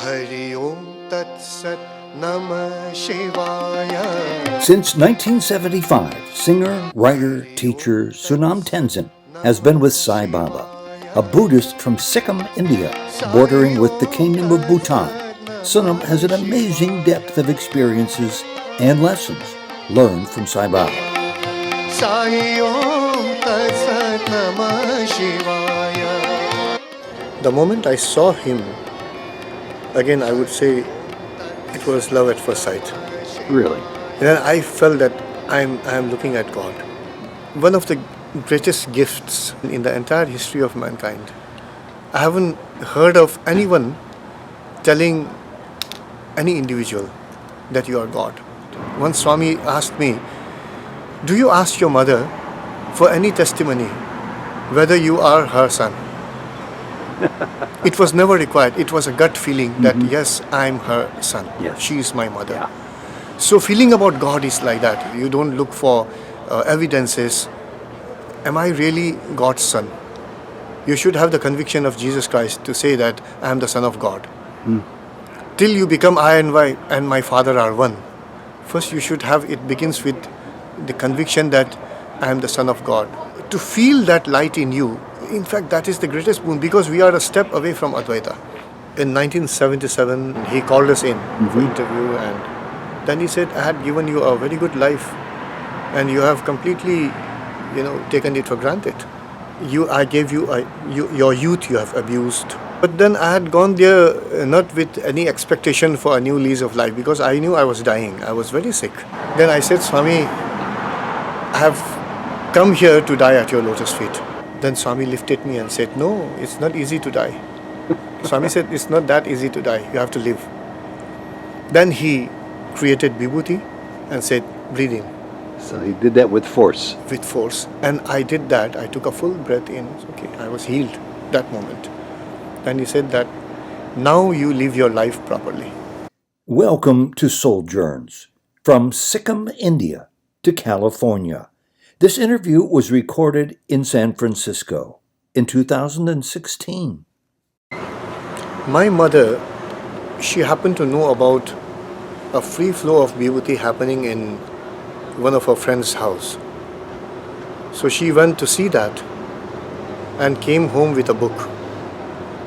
Hari Om Tat Sat Namah Shivaya. Since 1975, singer, writer, teacher Sunam Tanzin has been with Sai Baba, a Buddhist from Sikkim, India, bordering with the Kingdom of Bhutan. Sonam has an amazing depth of experiences and lessons learned from Sai Baba. Sai Om Tat Sat Namah Shivaya. The moment I saw him, again I would say it was love at first sight. Really? And then I felt that I'm looking at God. One of the greatest gifts in the entire history of mankind. I haven't heard of anyone telling any individual that you are God. Once Swami asked me, do you ask your mother for any testimony whether you are her son? It was never required. It was a gut feeling that yes, I'm her son. Yes. She is my mother. Yeah. So feeling about God is like that. You don't look for evidences. Am I really God's son? You should have the conviction of Jesus Christ to say that I am the Son of God. Till you become I and my Father are one. First you should have, it begins with the conviction that I am the Son of God. To feel that light in you, in fact, that is the greatest boon, because we are a step away from Advaita. In 1977, he called us in for interview, and then he said, I had given you a very good life and you have completely, taken it for granted. I gave you, your youth you have abused. But then I had gone there not with any expectation for a new lease of life, because I knew I was dying. I was very sick. Then I said, Swami, I have come here to die at your lotus feet. Then Swami lifted me and said, no, it's not easy to die. Swami said, it's not that easy to die. You have to live. Then he created Vibhuti and said, breathe in. So he did that with force. With force. And I did that. I took a full breath in. Okay, I was healed that moment. And he said that now you live your life properly. Welcome to Souljourns, from Sikkim, India to California. This interview was recorded in San Francisco in 2016. My mother, she happened to know about a free flow of Vibhuti happening in one of her friend's house. So she went to see that and came home with a book.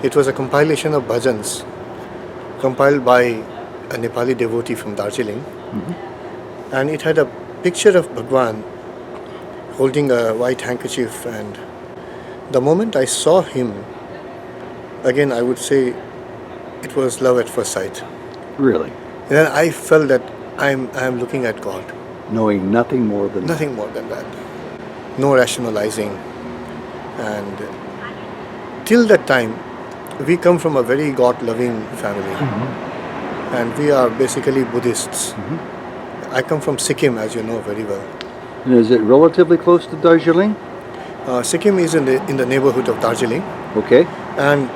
It was a compilation of bhajans compiled by a Nepali devotee from Darjeeling. And it had a picture of Bhagwan holding a white handkerchief, and the moment I saw him, again I would say it was love at first sight. Really? And then I felt that I'm looking at God. Knowing nothing more than Nothing more than that. No rationalizing. And till that time, we come from a very God-loving family. And we are basically Buddhists. I come from Sikkim, as you know very well. And is it relatively close to Darjeeling? Sikkim is in the neighborhood of Darjeeling. Okay. And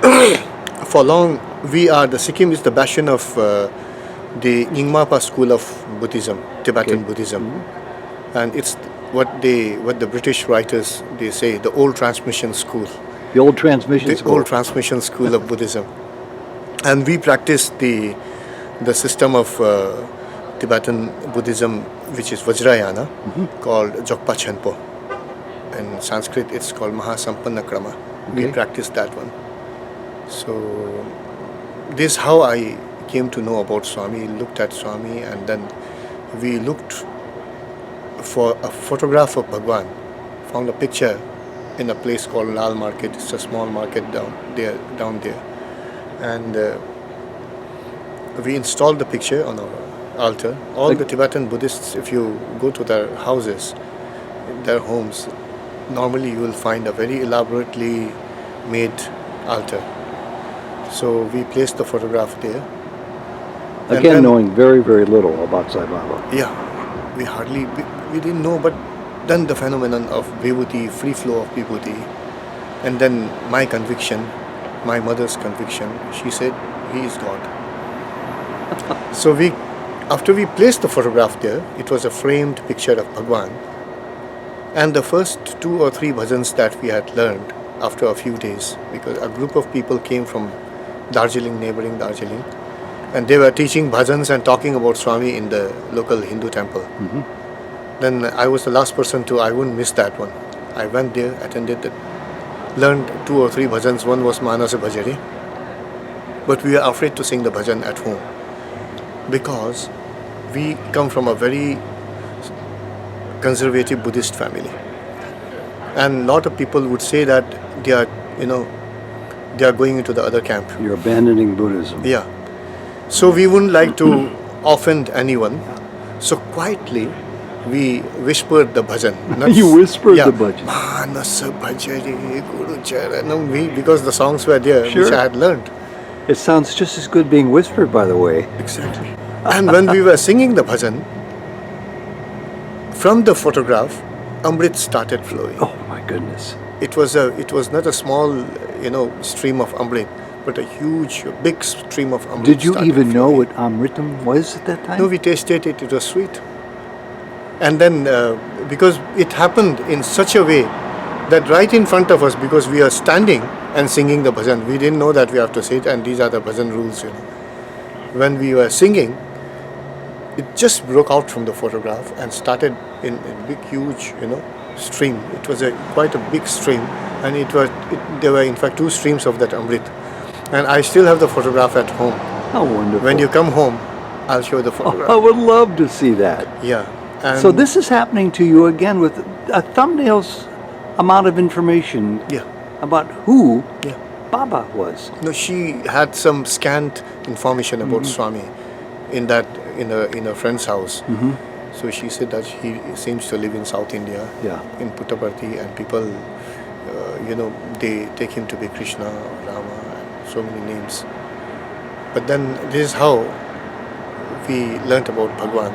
for long, the Sikkim is the bastion of the Nyingmapa school of Buddhism, Tibetan Buddhism. And it's what the British writers, they say, the old transmission school. The old transmission school. The old transmission school of Buddhism. And we practice the system of Tibetan Buddhism, which is Vajrayana, called Jokpa Chenpo. In Sanskrit, it's called Mahasampanna Krama. We practice that one. So this is how I came to know about Swami, looked at Swami, and then we looked for a photograph of Bhagwan, found a picture in a place called Lal Market. It's a small market down there. And we installed the picture on our altar. All the Tibetan Buddhists, if you go to their houses, their homes, normally you will find a very elaborately made altar. So we placed the photograph there. Again, knowing very, very little about Sai Baba. Yeah, we didn't know, but then the phenomenon of Vibhuti, free flow of Vibhuti, and then my conviction, my mother's conviction, she said, he is God. So after we placed the photograph there, it was a framed picture of Bhagwan. And the first 2 or 3 bhajans that we had learned after a few days, because a group of people came from Darjeeling, neighboring Darjeeling, And they were teaching bhajans and talking about Swami in the local Hindu temple. Then I was the last person I wouldn't miss that one. I went there, attended it, learned 2 or 3 bhajans. One was Manasa Bhajari. But we are afraid to sing the bhajan at home because we come from a very conservative Buddhist family. And a lot of people would say that they are, they are going into the other camp. You're abandoning Buddhism. Yeah. So we wouldn't like to offend anyone. So quietly, we whispered the bhajan. You whispered the bhajan. Manasa Bhajari Guru Charanam. Because the songs were there, Sure. which I had learned. It sounds just as good being whispered, by the way. Exactly. And when we were singing the bhajan, from the photograph, Amrit started flowing. Oh my goodness. It was not a small, stream of Amrit, but a huge, big stream of Amrit. Did you started even know flowing. what Amritam was at that time? No, we tasted it. It was sweet. And then, because it happened in such a way that right in front of us, because we are standing and singing the bhajan, we didn't know that we have to sit, and these are the bhajan rules. When we were singing, it just broke out from the photograph and started in a big, huge, stream. It was quite a big stream, and there were in fact 2 streams of that Amrit. And I still have the photograph at home. How wonderful. When you come home, I'll show the I photograph. would love to see that. Yeah. And So this is happening to you again with a thumbnail's amount of information Yeah. about who Yeah. Baba was. No, she had some scant information about Swami in a friend's house. So she said that he seems to live in South India, Yeah. in Puttaparthi, and people, they take him to be Krishna, Rama, and so many names. But then this is how we learnt about Bhagwan,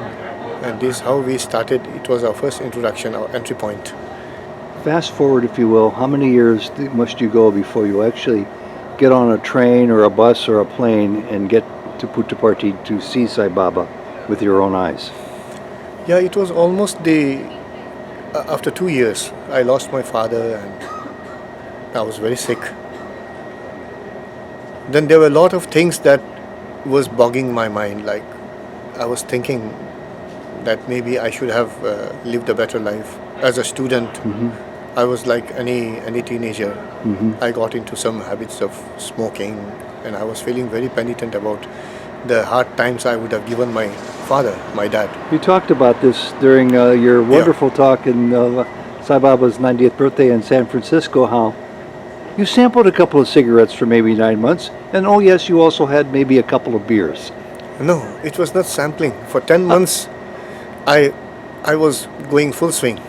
and this is how we started. It was our first introduction, our entry point. Fast forward, if you will, how many years must you go before you actually get on a train or a bus or a plane and get to Puttaparthi to see Sai Baba with your own eyes? Yeah, it was almost after 2 years, I lost my father and I was very sick. Then there were a lot of things that was bogging my mind. Like I was thinking that maybe I should have lived a better life. As a student, I was like any teenager. I got into some habits of smoking, and I was feeling very penitent about the hard times I would have given my father, my dad. You talked about this during your wonderful talk in Sai Baba's 90th birthday in San Francisco, how you sampled a couple of cigarettes for maybe 9 months, and oh yes, you also had maybe a couple of beers. No, it was not sampling. For 10 months, I was going full swing.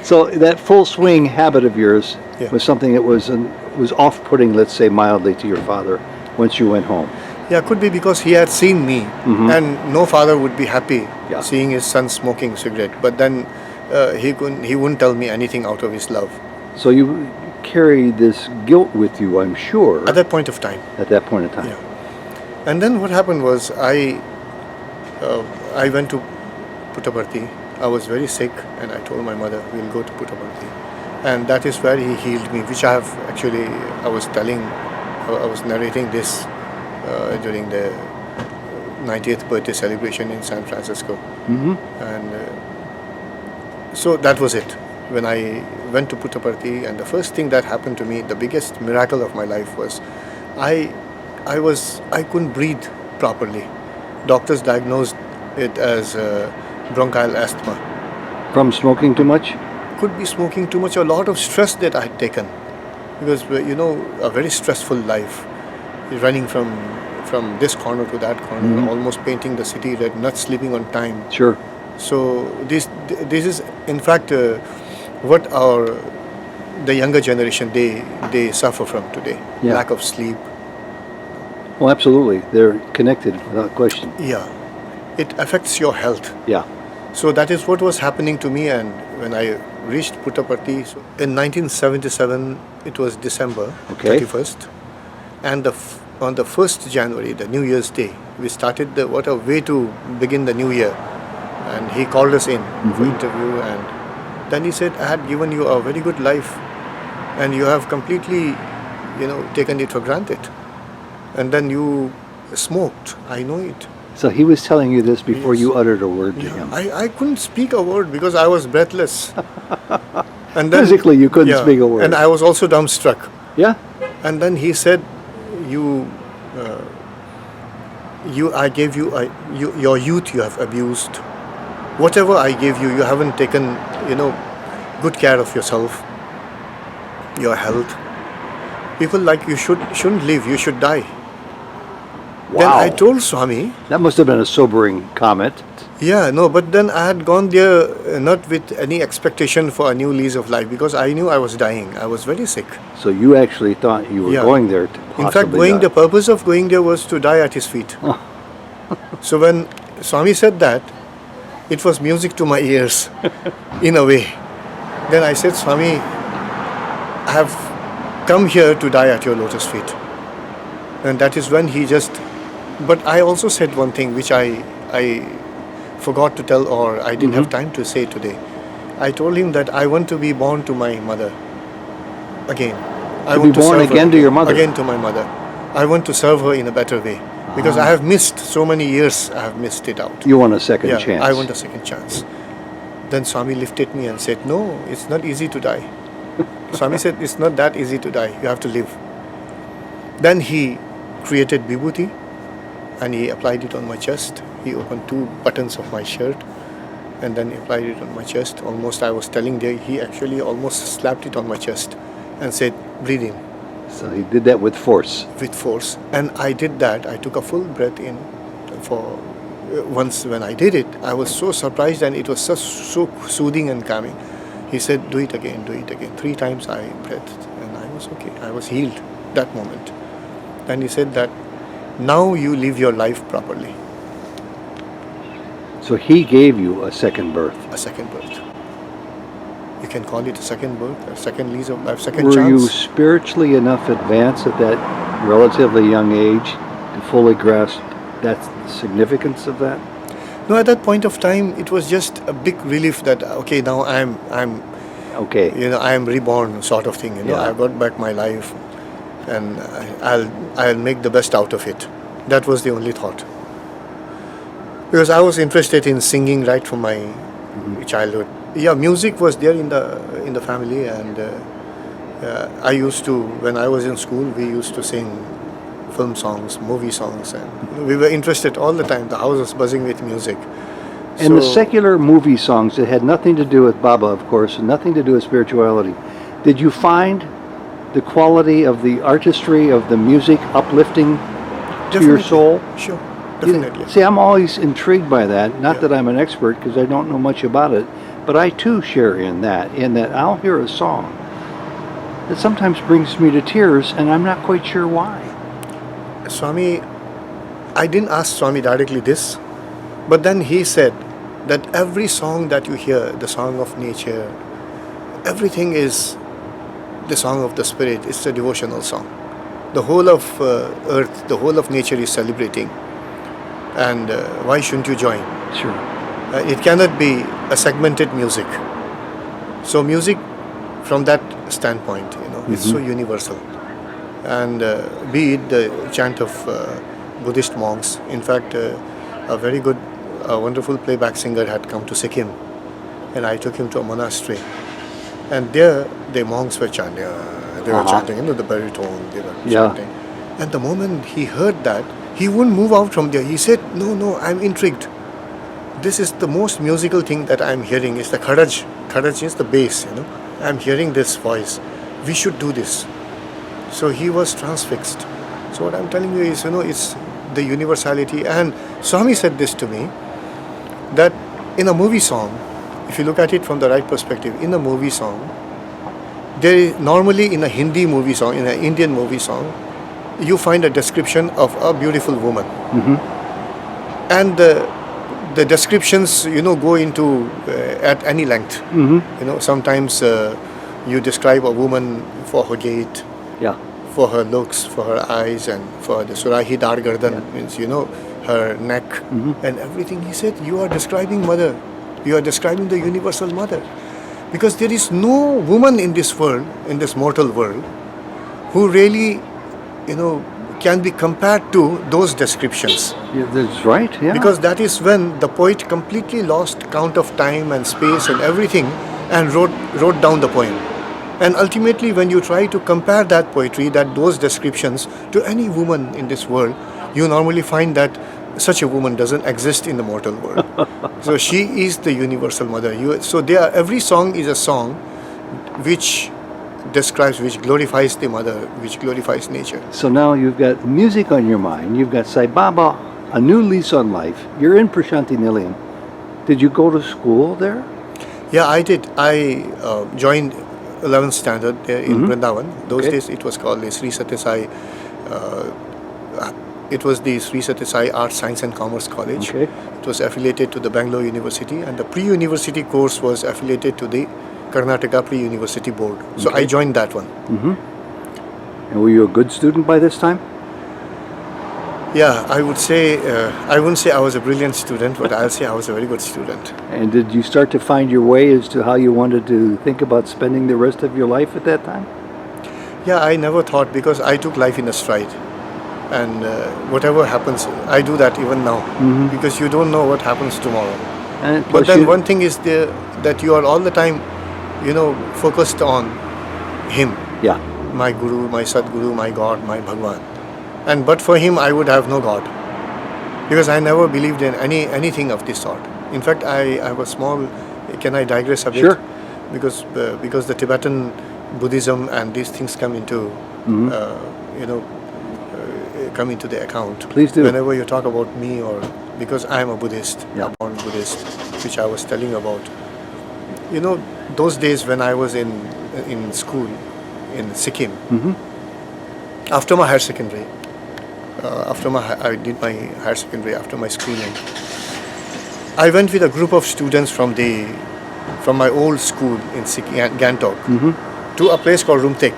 So that full swing habit of yours Yeah. was something that was off-putting, let's say mildly, to your father once you went home. Yeah, could be because he had seen me, and no father would be happy Yeah. seeing his son smoking cigarette. But then he wouldn't tell me anything out of his love So you carried this guilt with you, I'm sure, at that point of time. at that point in time. Yeah. And then what happened was I went to Puttaparthi. I was very sick, and I told my mother, we'll go to Puttaparthi. And that is where he healed me, which I was narrating this during the 90th birthday celebration in San Francisco. And so that was it. When I went to Puttaparthi, and the first thing that happened to me, the biggest miracle of my life was, I couldn't breathe properly. Doctors diagnosed it as bronchial asthma. From smoking too much? Could be smoking too much, a lot of stress that I had taken, because a very stressful life, running from this corner to that corner, almost painting the city red, not sleeping on time. Sure. So this is in fact what the younger generation they suffer from today. Yeah. Lack of sleep. Well, absolutely. They're connected without question. Yeah, it affects your health. Yeah. So that is what was happening to me. And when I reached Puttaparthi, so in 1977, it was December Okay. 31st, and on the 1st January, the New Year's Day, we started what a way to begin the new year. And he called us in for interview, and then he said, I had given you a very good life, and you have completely, taken it for granted. And then you smoked. I know it. So he was telling you this before Yes. you uttered a word to Yeah, him. I couldn't speak a word because I was breathless. And then, Physically, you couldn't speak a word. And I was also dumbstruck. Yeah? And then he said, "You, I gave you, your youth you have abused. Whatever I gave you, you haven't taken, good care of yourself, your health. People like you shouldn't live. You should die." Then I Wow. told Swami, That must have been a sobering comment. yeah, no, but then I had gone there not with any expectation for a new lease of life because I knew I was dying. I was very sick. So you actually thought you were Yeah. going there to possibly In fact, the die. purpose of going there was to die at his feet. So when Swami said that, it was music to my ears, in a way. Then I said, "Swami, I have come here to die at your lotus feet." And that is when he just... But I also said one thing which I forgot to tell, or I didn't have time to say today. I told him that I want to be born to my mother again. I To want be born serve her again to your mother? Again to my mother. I want to serve her in a better way. Because I have missed so many years, I have missed it out. You want a second Yeah, chance. I want a second chance. Then Swami lifted me and said, "No, it's not easy to die." Swami said, "It's not that easy to die. You have to live." Then he created vibhuti and he applied it on my chest. He opened 2 buttons of my shirt and then applied it on my chest. Almost, I was telling there, he actually almost slapped it on my chest and said, "Breathe in." So he did that with force. With force. And I did that. I took a full breath in for once. When I did it, I was so surprised and it was so soothing and calming. He said, do it again, do it again. 3 times I breathed and I was okay. I was healed that moment. And he said that now you live your life properly. So he gave you a second birth. A second birth. You can call it a second birth, a second lease of life, second Were chance. you spiritually enough advanced at that relatively young age to fully grasp that significance of that? No, at that point of time, it was just a big relief that, okay, now I'm Okay. I am reborn, sort of thing. Yeah. I got back my life, and I'll make the best out of it. That was the only thought. Because I was interested in singing right from my childhood. Yeah, music was there in the family, and I used to, when I was in school, we used to sing film songs, movie songs, and we were interested all the time. The house was buzzing with music. And the secular movie songs that had nothing to do with Baba, of course, and nothing to do with spirituality, did you find the quality of the artistry of the music uplifting to your Definitely. soul? Sure, definitely. See, I'm always intrigued by that. Not Yeah. that I'm an expert, because I don't know much about it, but I too share in that I'll hear a song that sometimes brings me to tears, and I'm not quite sure why. Swami, I didn't ask Swami directly this, but then he said that every song that you hear, the song of nature, everything is the song of the spirit. It's a devotional song. The whole of earth, the whole of nature is celebrating. And why shouldn't you join? Sure. It cannot be a segmented music. So music, from that standpoint, it's so universal. And be it the chant of Buddhist monks. In fact, a very good, wonderful playback singer had come to Sikkim, and I took him to a monastery. And there, the monks were chanting. They were chanting, the baritone. They were chanting. And the moment he heard that, he wouldn't move out from there. He said, "No, I'm intrigued. This is the most musical thing that I'm hearing. It's the kharaj. Kharaj is the bass. I'm hearing this voice. We should do this." So he was transfixed. So what I'm telling you is, it's the universality. And Swami said this to me, that in a movie song, if you look at it from the right perspective, in a movie song, there is normally in a Hindi movie song, in an Indian movie song, you find a description of a beautiful woman. And the descriptions, go into at any length. Sometimes you describe a woman for her gait, Yeah. for her looks, for her eyes, and for the Surahi Dar Gardan, means, her neck and everything. He said, you are describing mother. You are describing the universal mother. Because there is no woman in this world, in this mortal world, who really, can be compared to those descriptions. Yeah, that's right. Yeah. Because that is when the poet completely lost count of time and space and everything and wrote down the poem. And ultimately, when you try to compare that poetry, those descriptions to any woman in this world, you normally find that such a woman doesn't exist in the mortal world. So she is the universal mother. Every song is a song which describes, which glorifies the mother, which glorifies nature. So now you've got music on your mind. You've got Sai Baba, a new lease on life. You're in Prashanti Nilayam. Did you go to school there? Yeah, I did. I joined 11th standard there in Vrindavan. Those days it was called the Sri Satya Sai. It was the Sri Satya Sai Arts, Science and Commerce College. Okay. It was affiliated to the Bangalore University, and the pre-university course was affiliated to the Karnataka Pre-University Board. So I joined that one. And were you a good student by this time? Yeah, I would say, I wouldn't say I was a brilliant student, but I'll say I was a very good student. And did you start to find your way as to how you wanted to think about spending the rest of your life at that time? Yeah, I never thought, because I took life in a stride. And whatever happens, I do that even now. Because you don't know what happens tomorrow. And But then one thing is there, that you are all the time, focused on him. Yeah. My Guru, my Sadguru, my God, my Bhagwan. And but for him, I would have no God. Because I never believed in anything of this sort. In fact, I have a small, can I digress a bit? Sure. Because the Tibetan Buddhism and these things come into, come into the account. Please do. Whenever you talk about me, or because I am a Buddhist, Yeah. a born Buddhist, which I was telling about. Those days when I was in school in Sikkim, after my higher secondary, I did my higher secondary after my schooling. I went with a group of students from my old school in Sikkim, Gangtok, to a place called Rumtek.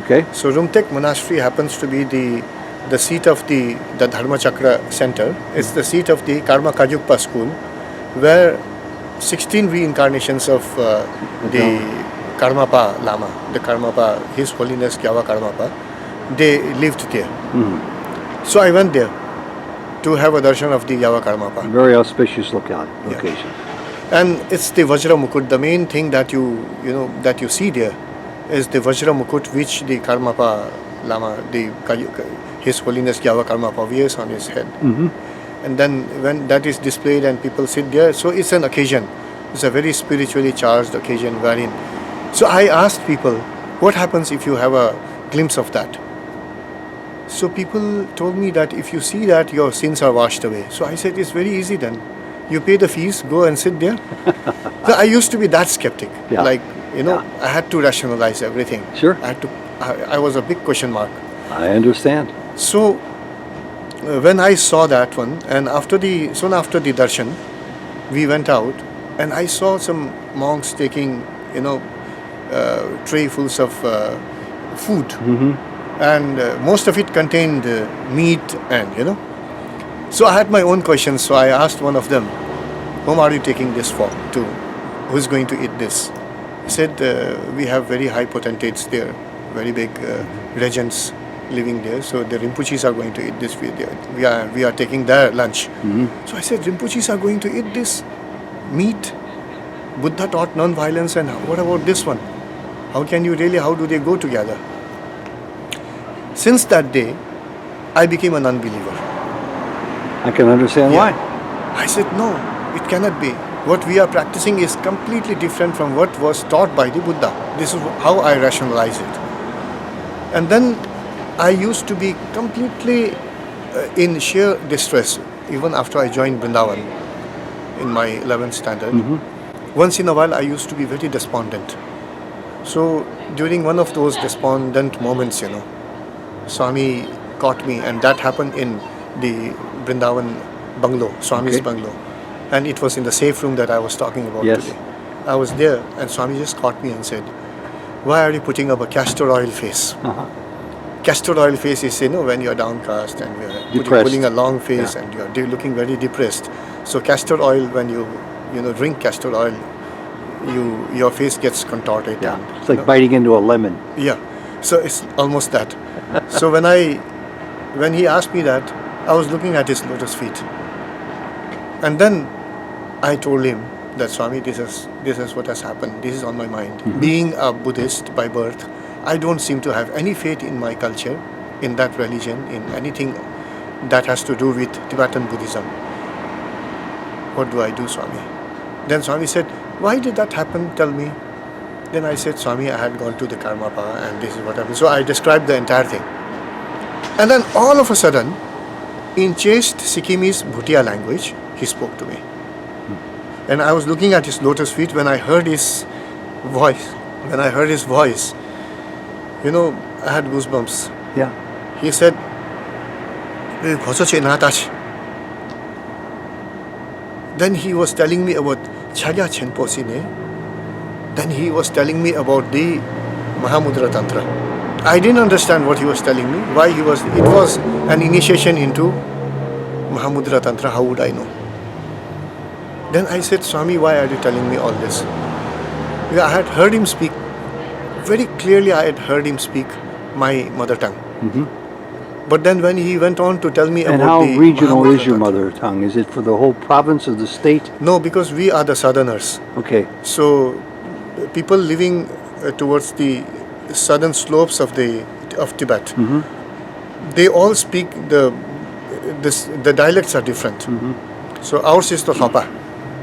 Okay. So Rumtek Monastery happens to be the seat of the Dharma Chakra Center. It's the seat of the Karma Kajukpa school, where 16 reincarnations of the Karmapa Lama, the Karmapa, His Holiness Gyawa Karmapa, they lived there. So I went there to have a darshan of the Gyawa Karmapa. Very auspicious location. And it's the Vajra Mukut. The main thing that you see there is the Vajra Mukut, which the Karmapa Lama, His Holiness Gyawa Karmapa wears on his head. And then when that is displayed and people sit there, so it's an occasion. It's a very spiritually charged occasion wherein. So I asked people, what happens if you have a glimpse of that? So people told me that if you see that, your sins are washed away. So I said, it's very easy then. You pay the fees, go and sit there. So I used to be that skeptic. Yeah. I had to rationalize everything. Sure. I was a big question mark. I understand. So when I saw that one, and soon after the darshan, we went out, and I saw some monks taking, trayfuls of food, and most of it contained meat, and So I had my own questions. So I asked one of them, "Whom are you taking this for? To who's going to eat this?" He said, "We have very high potentates there, very big regents living there. So the Rinpoches are going to eat this. We are taking their lunch." So I said, "Rinpoches are going to eat this meat? Buddha taught non-violence, and what about this one? How do they go together?" Since that day, I became a non-believer. I can understand why. I said, no, it cannot be. What we are practicing is completely different from what was taught by the Buddha. This is how I rationalize it. And then I used to be completely in sheer distress, even after I joined Vrindavan in my 11th standard. Once in a while, I used to be very despondent. So during one of those despondent moments, Swami caught me, and that happened in the Vrindavan bungalow, Swami's bungalow. And it was in the safe room that I was talking about today. I was there, and Swami just caught me and said, "Why are you putting up a castor oil face?" Castor oil face is, when you're downcast and you're pulling a long face and you're looking very depressed. So castor oil, when you drink castor oil, your face gets contorted. Yeah, and, it's like biting into a lemon. Yeah, so it's almost that. So when I when he asked me that, I was looking at his lotus feet. And then I told him that, Swami, this is what has happened. This is on my mind. Being a Buddhist by birth, I don't seem to have any faith in my culture, in that religion, in anything that has to do with Tibetan Buddhism. What do I do, Swami? Then Swami said, why did that happen? Tell me. Then I said, Swami, I had gone to the Karmapa and this is what happened. So I described the entire thing. And then all of a sudden, in chaste Sikkimese Bhutia language, he spoke to me. And I was looking at his lotus feet when I heard his voice. When I heard his voice, you know, I had goosebumps. Yeah. He said, then he was telling me about Chagya Chenposine. Then he was telling me about the Mahamudra Tantra. I didn't understand what he was telling me, why he was, it was an initiation into Mahamudra Tantra, how would I know? Then I said, Swami, why are you telling me all this? Yeah, I had heard him speak, very clearly I had heard him speak my mother tongue. But then when he went on to tell me And about how the regional Mahamudra is your Tantra. mother tongue? Is it for the whole province of the state? No, because we are the southerners. Okay. So people living towards the southern slopes of Tibet, they all speak the dialects are different. So ours is the Hapa.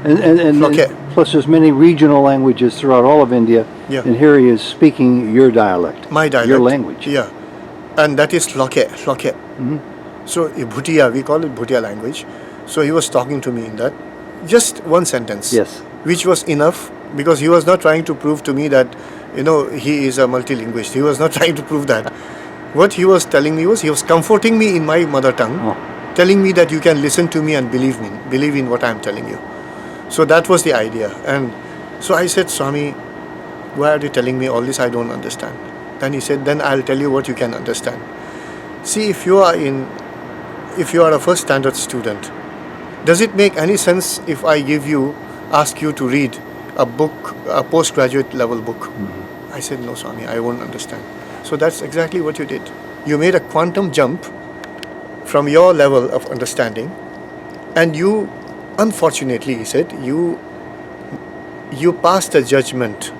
And Okay. plus there's many regional languages throughout all of India. Yeah. And here he is speaking your dialect. My dialect. Your language. Yeah. And that is Loke. So Bhutia, we call it Bhutia language. So he was talking to me in that. Just one sentence. Yes. Which was enough, because he was not trying to prove to me that, you know, he is a multilinguist. He was not trying to prove that. What he was telling me was, he was comforting me in my mother tongue, telling me that you can listen to me and believe in what I am telling you. So that was the idea. And so I said, Swami, why are you telling me all this? I don't understand. Then he said, then I'll tell you what you can understand. See, if you are a first standard student, does it make any sense if I ask you to read a book, a postgraduate level book? I said, no, Swami, I won't understand. So that's exactly what you did. You made a quantum jump from your level of understanding, and you, unfortunately, he said, you passed a judgment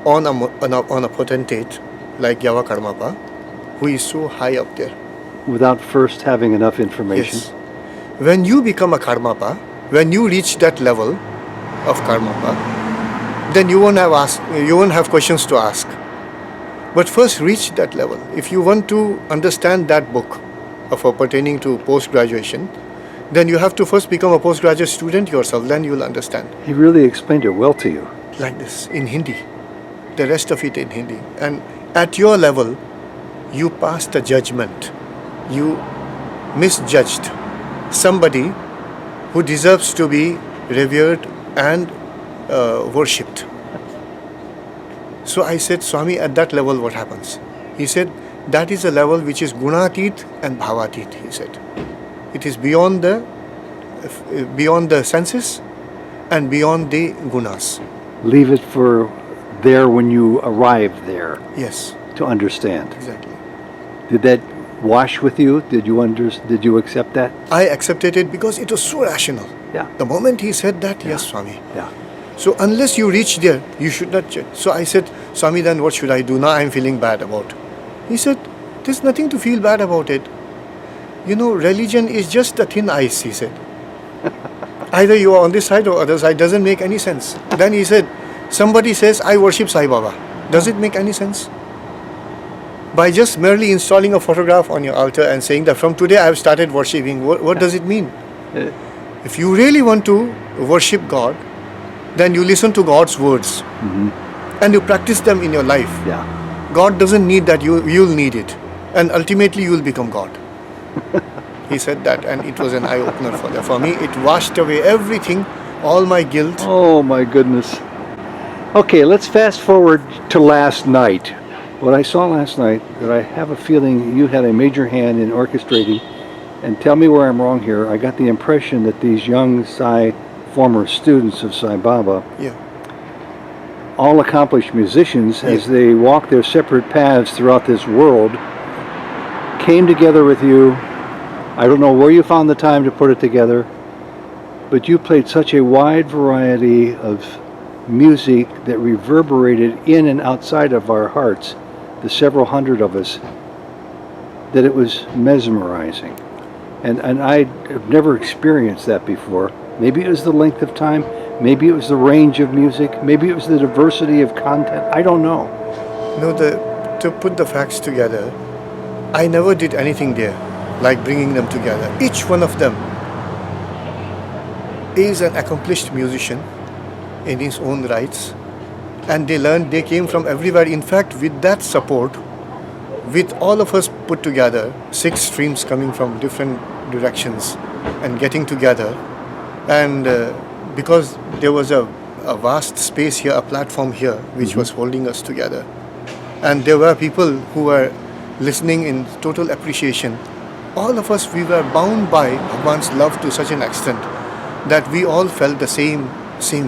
on a potentate like Yava Karmapa, who is so high up there. Without first having enough information. Yes. When you become a Karmapa, when you reach that level of Karmapa, then you won't have questions to ask. But first reach that level. If you want to understand that book pertaining to post-graduation, then you have to first become a postgraduate student yourself, then you'll understand. He really explained it well to you. Like this, in Hindi. The rest of it in Hindi. And at your level, you passed a judgment. You misjudged somebody who deserves to be revered and worshipped. So I said, Swami, at that level what happens? He said, that is a level which is gunatit and bhavatit, he said. It is beyond the senses and beyond the gunas. Leave it for there when you arrive there. Yes. To understand. Exactly. Did that wash with you? Did you accept that? I accepted it because it was so rational. Yeah. The moment he said that, yes, Swami. Yeah. So unless you reach there, you should not judge. So I said, Swami, then what should I do? Now I'm feeling bad about it. He said, there's nothing to feel bad about it. You know, religion is just a thin ice, he said. Either you are on this side or other side, doesn't make any sense. Then he said, somebody says, I worship Sai Baba. Does it make any sense? By just merely installing a photograph on your altar and saying that from today I have started worshipping, what does it mean? If you really want to worship God, then you listen to God's words and you practice them in your life. Yeah. God doesn't need that, you'll need it. And ultimately you will become God. He said that, and it was an eye-opener for me. It washed away everything, all my guilt. Oh my goodness. Okay, let's fast forward to last night. What I saw last night, that I have a feeling you had a major hand in orchestrating, and tell me where I'm wrong here, I got the impression that these young former students of Sai Baba, all accomplished musicians, as they walk their separate paths throughout this world, came together with you. I don't know where you found the time to put it together, but you played such a wide variety of music that reverberated in and outside of our hearts, the several hundred of us, that it was mesmerizing. And I have never experienced that before. Maybe it was the length of time, maybe it was the range of music, maybe it was the diversity of content. I don't know. No, to put the facts together, I never did anything there, like bringing them together. Each one of them is an accomplished musician in his own rights, and they came from everywhere. In fact, with that support, with all of us put together, 6 streams coming from different directions and getting together, and because there was a vast space here, a platform here, which was holding us together, and there were people who were listening in total appreciation. All of us, we were bound by Bhagwan's love to such an extent that we all felt the same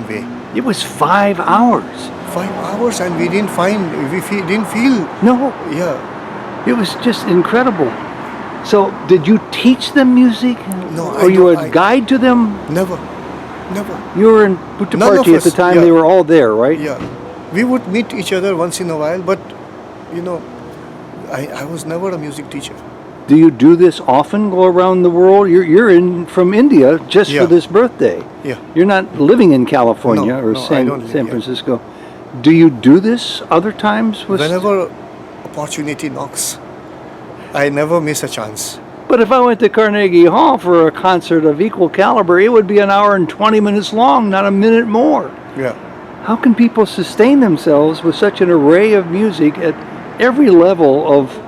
way. It was 5 hours. 5 hours, and we didn't feel. No, Yeah. it was just incredible. So, did you teach them music? No, Or you were a guide to them? Never. You were in None of Puttaparthi at the us, time. yeah. They were all there, right? Yeah. We would meet each other once in a while, but, I was never a music teacher. Do you do this often? Go around the world? You're in from India just Yeah. for this birthday. Yeah. You're not living in California No, or no, I San don't live here. Francisco. Do you do this other times? Whenever opportunity knocks, I never miss a chance. But if I went to Carnegie Hall for a concert of equal caliber, it would be an hour and 20 minutes long, not a minute more. Yeah. How can people sustain themselves with such an array of music at every level of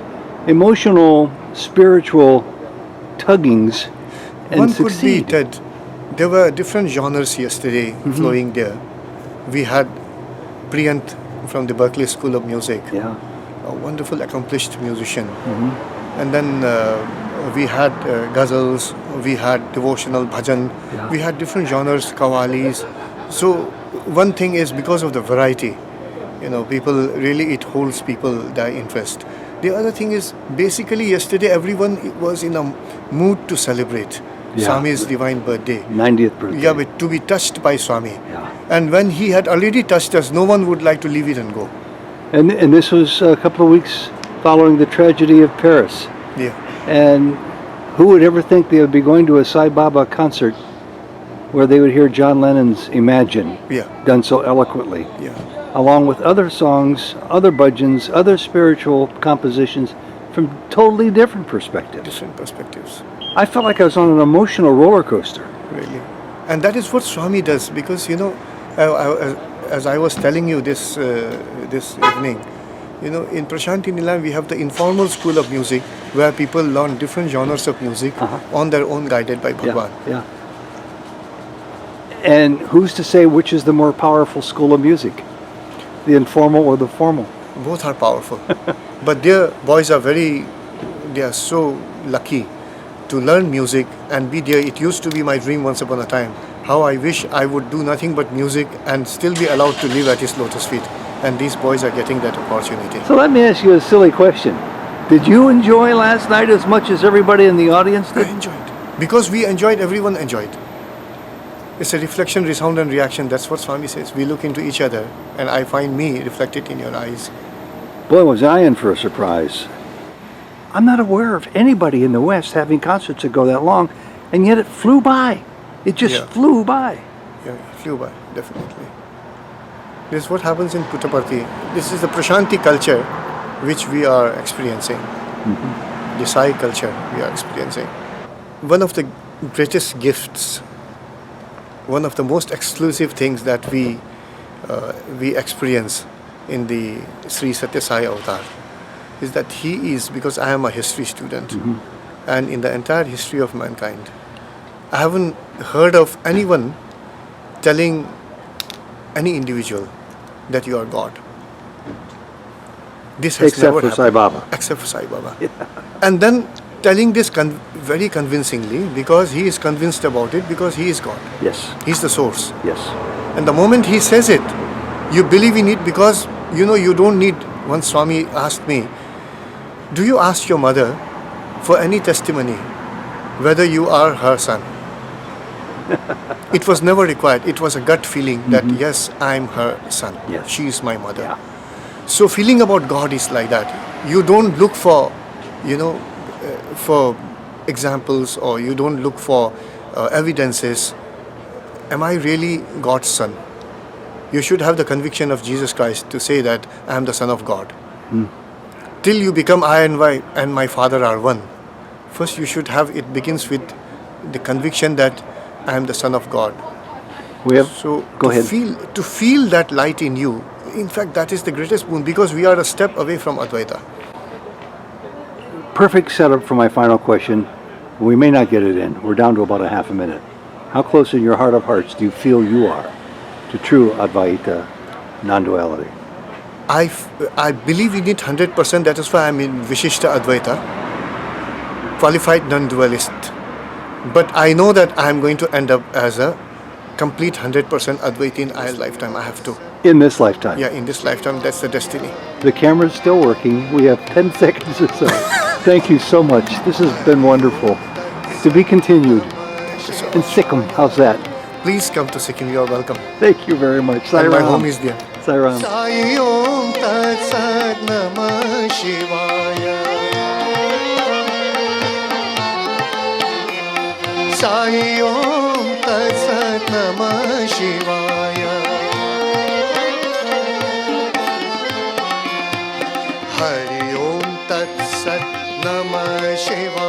emotional, spiritual tuggings and One succeed? could be that there were different genres yesterday flowing there. We had Priyant from the Berkeley School of Music, Yeah. a wonderful accomplished musician. And then we had ghazals, we had devotional bhajan, Yeah. we had different genres, qawwalis. So one thing is, because of the variety, people really, it holds people their interest. The other thing is, basically yesterday everyone was in a mood to celebrate Yeah. Swami's divine birthday. 90th birthday. Yeah, but to be touched by Swami. Yeah. And when he had already touched us, no one would like to leave it and go. And this was a couple of weeks following the tragedy of Paris. Yeah. And who would ever think they would be going to a Sai Baba concert where they would hear John Lennon's Imagine Yeah. done so eloquently, Yeah. along with other songs, other bhajans, other spiritual compositions from totally different perspectives. Different perspectives. I felt like I was on an emotional roller coaster. Really. And that is what Swami does, because, as I was telling you this evening, in Prashanti Nilayam we have the informal school of music where people learn different genres of music on their own, guided by Bhagwan. Yeah. And who's to say which is the more powerful school of music? The informal or the formal? Both are powerful. But their boys are they are so lucky to learn music and be there. It used to be my dream once upon a time. How I wish I would do nothing but music and still be allowed to live at his lotus feet. And these boys are getting that opportunity. So let me ask you a silly question. Did you enjoy last night as much as everybody in the audience I did? enjoyed. Because we enjoyed, everyone enjoyed. It's a reflection, resound and reaction. That's what Swami says. We look into each other and I find me reflected in your eyes. Boy, was I in for a surprise. I'm not aware of anybody in the West having concerts that go that long, and yet it flew by. It just Yeah. flew by. Yeah, it flew by, definitely. This is what happens in Puttaparthi. This is the Prashanti culture which we are experiencing. The Sai culture we are experiencing. One of the greatest gifts, one of the most exclusive things that we experience in the Sri Satya Sai avatar is that he is, because I am a history student, and in the entire history of mankind, I haven't heard of anyone telling any individual that you are God. This has Except never for happened. Sai Baba. Except for Sai Baba. And then telling this very convincingly, because he is convinced about it, because he is God. Yes, He's the source. yes. And the moment he says it, you believe in it, because you don't need. Once Swami asked me, do you ask your mother for any testimony whether you are her son. It was never required. It was a gut feeling that yes, I'm her son. Yes. She is my mother. Yeah. So feeling about God is like that. You don't look for, for examples, or you don't look for evidences. Am I really God's son? You should have the conviction of Jesus Christ to say that I am the Son of God. Till you become I and my Father are one. First you should have, it begins with the conviction that I am the Son of God. We have. So Go ahead. To feel that light in you, in fact that is the greatest boon, because we are a step away from Advaita. Perfect setup for my final question. We may not get it in. We're down to about a half a minute. How close in your heart of hearts do you feel you are to true Advaita non-duality? I believe in it 100%. That is why I'm in Vishishtadvaita, qualified non-dualist. But I know that I'm going to end up as a complete 100% Advaita in our lifetime. I have to. In this lifetime? Yeah, in this lifetime, that's the destiny. The camera's still working. We have 10 seconds or so. Thank you so much. This has been wonderful. To be continued. Thank you so In much. Sikkim, how's that? Please come to Sikkim. You are welcome. Thank you very much. Sai And my Ram. home is there. Sai Ram. Sai Om Tat Sat Namah Shivaya. Sai Om Tat Sat Namah Shivaya. Hari Om Tat Sat Namah Shivaya.